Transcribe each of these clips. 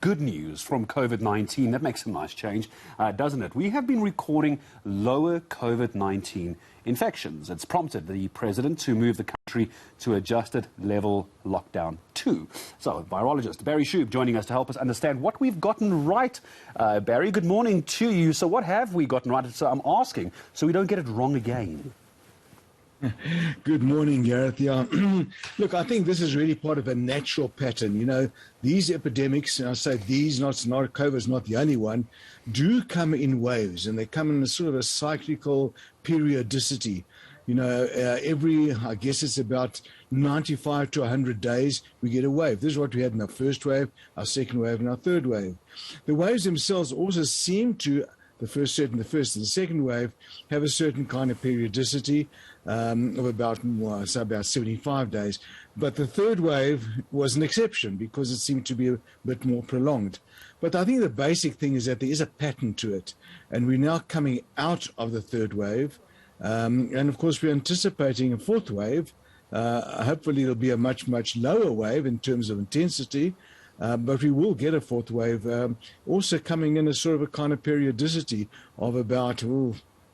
Good news from COVID-19. That makes a nice change, doesn't it? We have been recording lower COVID-19 infections. It's prompted the president to move the country to adjusted level lockdown 2. So, Virologist Barry Schoub joining us to help us understand what we've gotten right. Barry, good morning to you. So what have we gotten right? So I'm asking so we don't get it wrong again. Good morning, Gareth. Yeah. Look, I think this is really part of a natural pattern. You know, these epidemics, and I say these, not COVID is not the only one, do come in waves, and they come in a sort of a cyclical periodicity. You know, I guess it's about 95 to 100 days, we get a wave. This is what we had in our first wave, our second wave, and our third wave. The waves themselves also seem to, the first and the second wave, have a certain kind of periodicity of about 75 days. But the third wave was an exception because it seemed to be a bit more prolonged. But I think the basic thing is that there is a pattern to it. And we're now coming out of the third wave. And of course, we're anticipating a fourth wave. Hopefully, it'll be a much, much lower wave in terms of intensity. But we will get a fourth wave, also coming in a sort of a kind of periodicity of about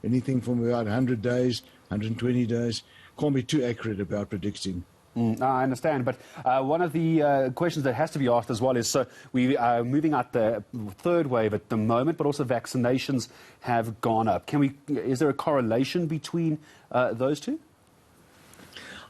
anything from about 100 days, 120 days. Can't be too accurate about predicting. I understand, but one of the questions that has to be asked as well is, so we are moving out the third wave at the moment, but also vaccinations have gone up. Is there a correlation between those two?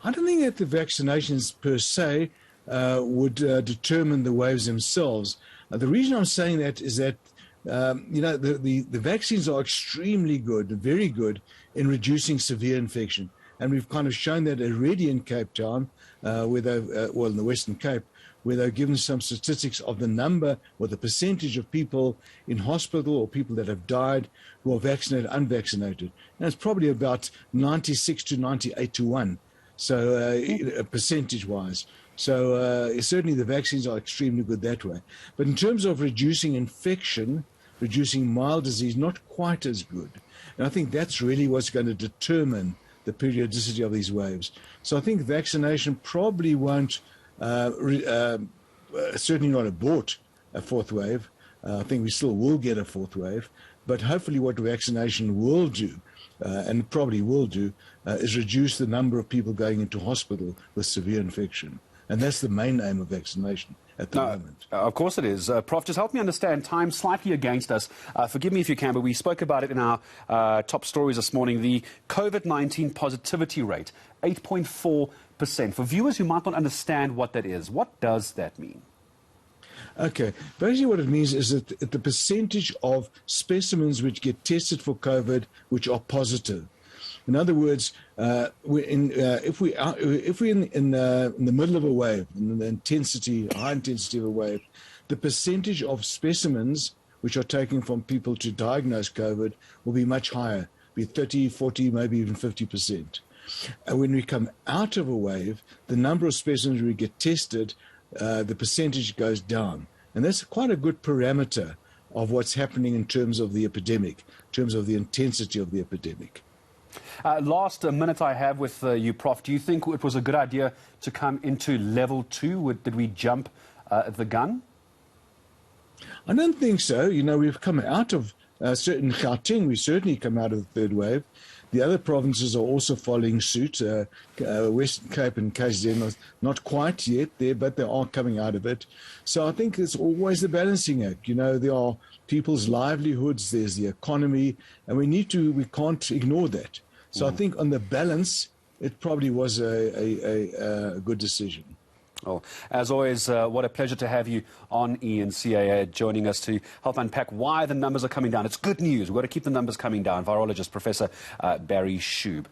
I don't think that the vaccinations per se would determine the waves themselves. The reason I'm saying that is that you know, the vaccines are extremely good, very good in reducing severe infection. And we've kind of shown that already in Cape Town, where well, in the Western Cape, where they've given some statistics of the number or the percentage of people in hospital or people that have died who are vaccinated, unvaccinated. And it's probably about 96 to 98 to 1, so percentage-wise. So certainly the vaccines are extremely good that way. But in terms of reducing infection, reducing mild disease, not quite as good. And I think that's really what's going to determine the periodicity of these waves. So I think vaccination probably won't, certainly not abort a fourth wave. I think we still will get a fourth wave. But hopefully what vaccination will do, and probably will do, is reduce the number of people going into hospital with severe infection. And that's the main aim of vaccination at the moment. Of course it is. Prof, just help me understand, time slightly against us. Forgive me if you can, but we spoke about it in our top stories this morning. The COVID-19 positivity rate, 8.4%. For viewers who might not understand what that is, what does that mean? Okay, basically what it means is that the percentage of specimens which get tested for COVID which are positive. In other words, if we're in the middle of a wave, in the high intensity of a wave, the percentage of specimens which are taken from people to diagnose COVID will be much higher, be 30, 40, maybe even 50%. And when we come out of a wave, the number of specimens we get tested, the percentage goes down. And that's quite a good parameter of what's happening in terms of the epidemic, in terms of the intensity of the epidemic. Last minute I have with you, Prof. Do you think it was a good idea to come into level 2? Did we jump the gun? I don't think so. You know, we've come out of certain Gauteng. We certainly come out of the third wave. The other provinces are also following suit. Western Cape and KZN are not quite yet there, but they are coming out of it. So I think it's always the balancing act. You know, there are people's livelihoods, there's the economy, and we can't ignore that. So I think on the balance, it probably was a good decision. Well, as always, what a pleasure to have you on eNCA joining us to help unpack why the numbers are coming down. It's good news. We've got to keep the numbers coming down. Virologist Professor Barry Schoub.